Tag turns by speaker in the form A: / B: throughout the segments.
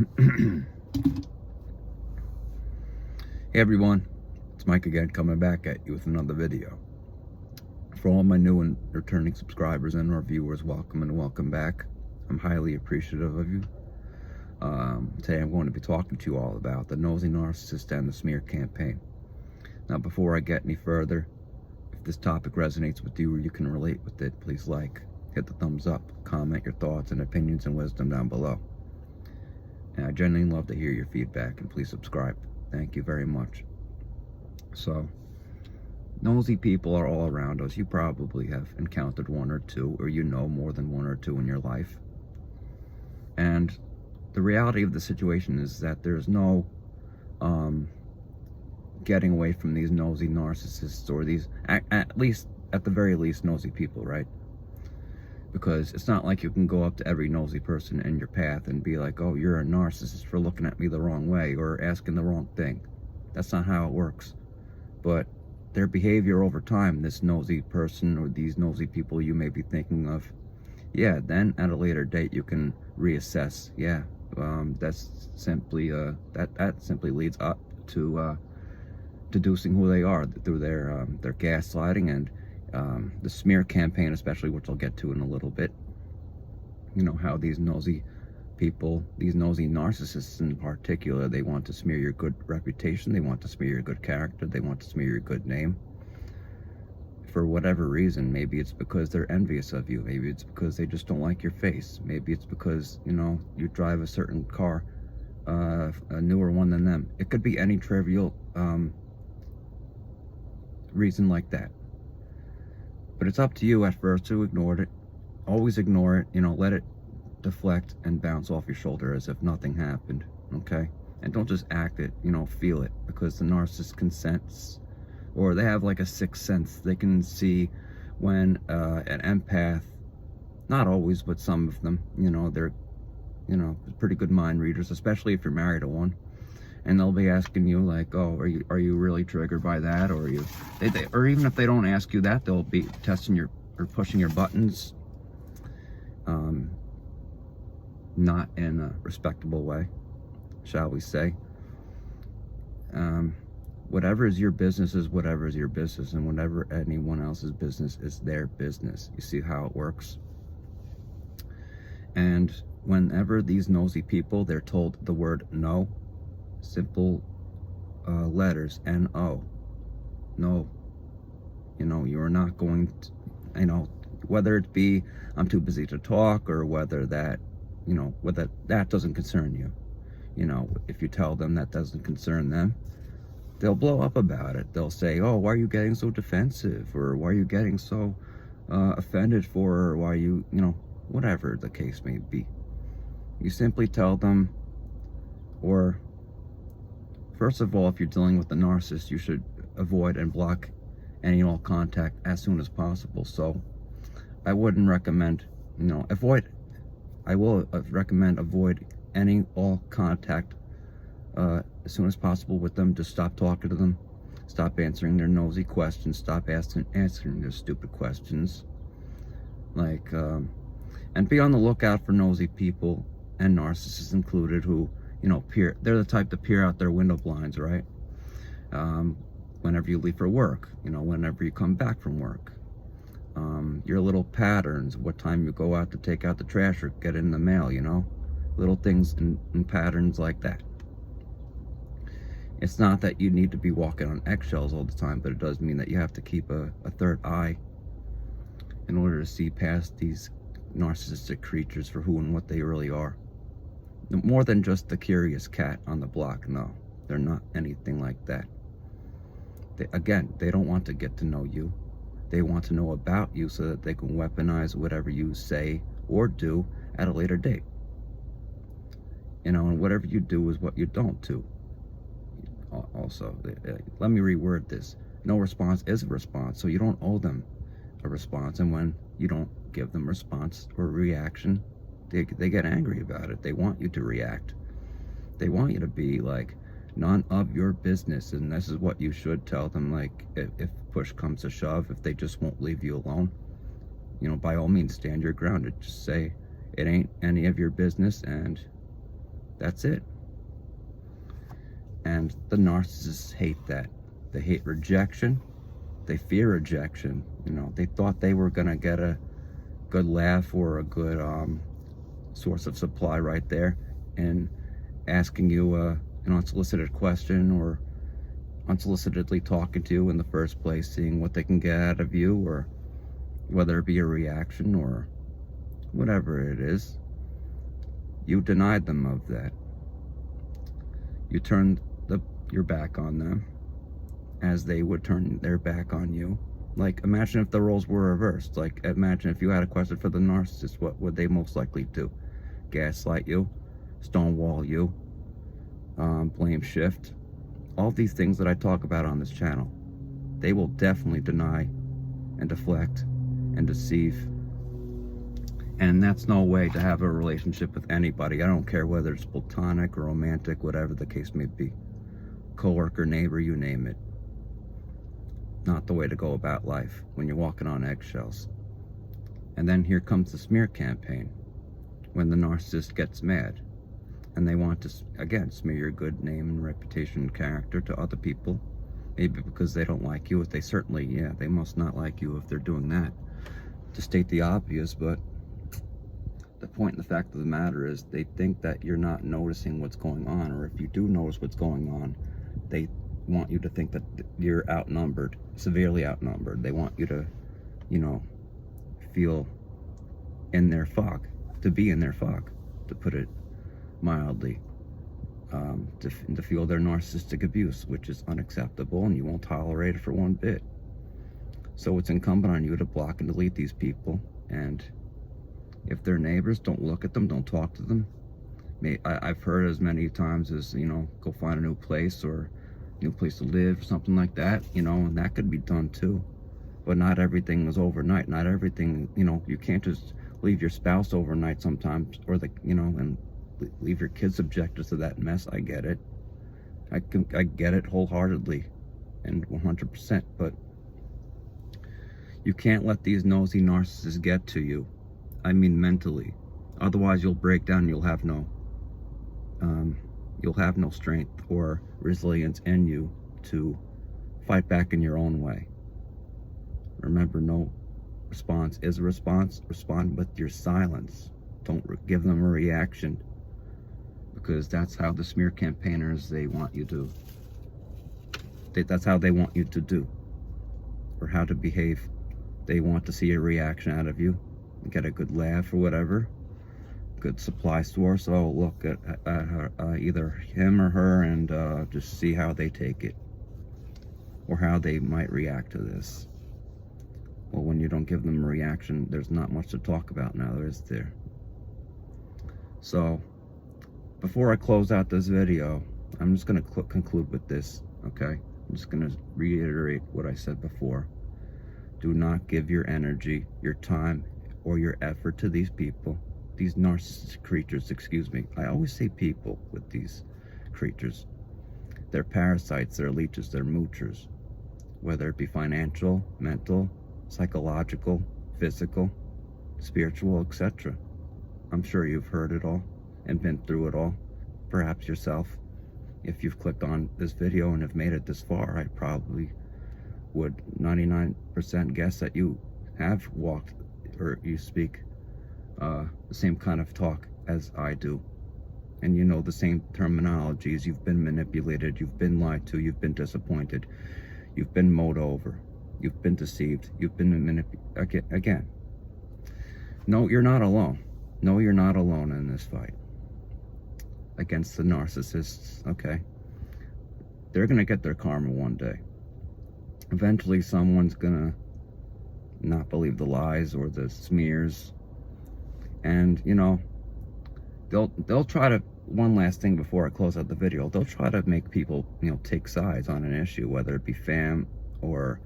A: Hey everyone, it's Mike again, coming back at you with another video. For all my new and returning subscribers and our viewers, welcome and welcome back. I'm highly appreciative of you. Today I'm going to be talking to you all about the Nosy Narcissist and the smear campaign. Now, before I get any further, if this topic resonates with you or you can relate with it, please hit the thumbs up, comment your thoughts and opinions and wisdom down below. And I genuinely love to hear your feedback, and please subscribe. Thank you very much. So, nosy people are all around us. You probably have encountered one or two, or you know more than one or two in your life. And the reality of the situation is that there's no getting away from these nosy narcissists, or these, at the very least, nosy people, right? Because it's not like you can go up to every nosy person in your path and be like, oh, you're a narcissist for looking at me the wrong way or asking the wrong thing. That's not how it works. But their behavior over time, this nosy person or these nosy people you may be thinking of, yeah, then at a later date you can reassess. Yeah, that's simply that simply leads up to deducing who they are through their gaslighting and the smear campaign, especially, which I'll get to in a little bit. You know how these nosy people, these nosy narcissists in particular, they want to smear your good reputation, they want to smear your good character, they want to smear your good name for whatever reason. Maybe it's because they're envious of you, maybe it's because they just don't like your face, maybe it's because, you know, you drive a certain car, a newer one than them. It could be any trivial reason like that. But it's up to you at first to ignore it. Always ignore it, you know, let it deflect and bounce off your shoulder as if nothing happened, okay? And don't just act it, you know, feel it, because the narcissist can sense, or they have like a sixth sense. They can see when an empath, not always, but some of them, you know, they're, you know, pretty good mind readers, especially if you're married to one. And they'll be asking you like, oh, are you really triggered by that? Or or even if they don't ask you that, they'll be testing or pushing your buttons, not in a respectable way, shall we say. Whatever is your business is whatever is your business, and whatever anyone else's business is their business. You see how it works? And whenever these nosy people, they're told the word no, simple letters, N-O, no, you know, you're not going to, you know, whether it be I'm too busy to talk, or whether that, you know, whether that doesn't concern you. You know, if you tell them that doesn't concern them, they'll blow up about it. They'll say, oh, why are you getting so defensive, or why are you getting so offended for, or why you know, whatever the case may be. You simply tell them, or first of all, if you're dealing with a narcissist, you should avoid and block any and all contact as soon as possible. So I wouldn't recommend, you know, I will recommend avoid any all contact as soon as possible with them. Just stop talking to them, stop answering their nosy questions, stop answering their stupid questions, like, and be on the lookout for nosy people, and narcissists included, who, you know, they're the type to peer out their window blinds, right? Whenever you leave for work, you know, whenever you come back from work, your little patterns, what time you go out to take out the trash or get in the mail, you know, little things and patterns like that. It's not that you need to be walking on eggshells all the time, but it does mean that you have to keep a third eye in order to see past these narcissistic creatures for who and what they really are. More than just the curious cat on the block. No, they're not anything like that. Again, they don't want to get to know you. They want to know about you so that they can weaponize whatever you say or do at a later date. You know, and whatever you do is what you don't do. Also, let me reword this. No response is a response, so you don't owe them a response. And when you don't give them response or reaction, they get angry about it. They want you to react. They want you to be like, none of your business. And this is what you should tell them. Like, if push comes to shove, if they just won't leave you alone, you know, by all means, stand your ground and just say, it ain't any of your business, and That's it. And the narcissists hate that. They hate rejection. They fear rejection. You know, they thought they were gonna get a good laugh or a good source of supply right there, and asking you an unsolicited question or unsolicitedly talking to you in the first place, seeing what they can get out of you, or whether it be a reaction or whatever it is. You denied them of that. You turned your back on them as they would turn their back on you. Like, imagine if the roles were reversed. Like, imagine if you had a question for the narcissist, what would they most likely do? Gaslight you, stonewall you, blame shift. All these things that I talk about on this channel, they will definitely deny and deflect and deceive. And that's no way to have a relationship with anybody. I don't care whether it's platonic or romantic, whatever the case may be. Coworker, neighbor, you name it. Not the way to go about life when you're walking on eggshells. And then here comes the smear campaign, when the narcissist gets mad and they want to, again, smear your good name and reputation and character to other people. Maybe because they don't like you. They certainly, yeah, they must not like you if they're doing that, to state the obvious. But the point and the fact of the matter is, they think that you're not noticing what's going on, or if you do notice what's going on, they want you to think that you're outnumbered, severely outnumbered. They want you to, you know, feel in their fog, to be in their fog, to put it mildly, to feel their narcissistic abuse, which is unacceptable, and you won't tolerate it for one bit. So it's incumbent on you to block and delete these people. And if they're neighbors, don't look at them, don't talk to them. I've heard as many times as, you know, go find a new place, or new place to live, something like that, you know, and that could be done too. But not everything is overnight. Not everything, you know, you can't just leave your spouse overnight sometimes, or the, you know, and leave your kids subjected to that mess. I get it. I get it wholeheartedly and 100%, but you can't let these nosy narcissists get to you. I mean mentally. Otherwise you'll break down. You'll have no strength or resilience in you to fight back in your own way. Remember, no response is a response. Respond with your silence. Don't give them a reaction, because that's how the smear campaigners, they want you to, that's how they want you to do, or how to behave. They want to see a reaction out of you, get a good laugh or whatever, good supply source. Oh, look at either him or her, and just see how they take it, or how they might react to this. Well, when you don't give them a reaction, there's not much to talk about now, is there? So, before I close out this video, I'm just going to conclude with this, okay? I'm just going to reiterate what I said before. Do not give your energy, your time, or your effort to these people, these narcissistic creatures, excuse me. I always say people with these creatures. They're parasites, they're leeches, they're moochers. Whether it be financial, mental, psychological, physical, spiritual, etc. I'm sure you've heard it all and been through it all, perhaps yourself. If you've clicked on this video and have made it this far, I probably would 99% guess that you have walked, or you speak the same kind of talk as I do, and you know the same terminologies. You've been manipulated, you've been lied to, you've been disappointed, you've been mowed over, you've been deceived, you've been manipulated. Again, no, you're not alone. No, you're not alone in this fight against the narcissists, okay? They're gonna get their karma one day. Eventually someone's gonna not believe the lies or the smears, and you know, they'll try to, one last thing before I close out the video, they'll try to make people, you know, take sides on an issue, whether it be fam or,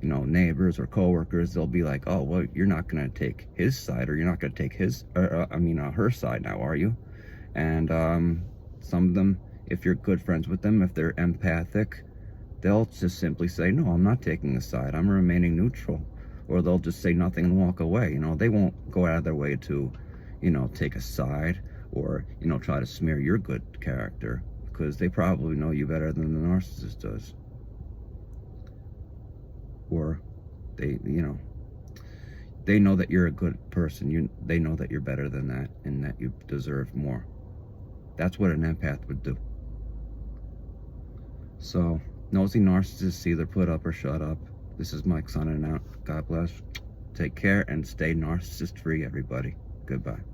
A: you know, neighbors or coworkers. They'll be like, oh, well, you're not gonna take his side, or you're not gonna take his, her side now, are you? And some of them, if you're good friends with them, if they're empathic, they'll just simply say, no, I'm not taking a side, I'm remaining neutral. Or they'll just say nothing and walk away. You know, they won't go out of their way to, you know, take a side or, you know, try to smear your good character, because they probably know you better than the narcissist does. Or they, you know, they know that you're a good person. They know that you're better than that and that you deserve more. That's what an empath would do. So, nosy narcissists either put up or shut up. This is Mike signing out. God bless. Take care and stay narcissist free, everybody. Goodbye.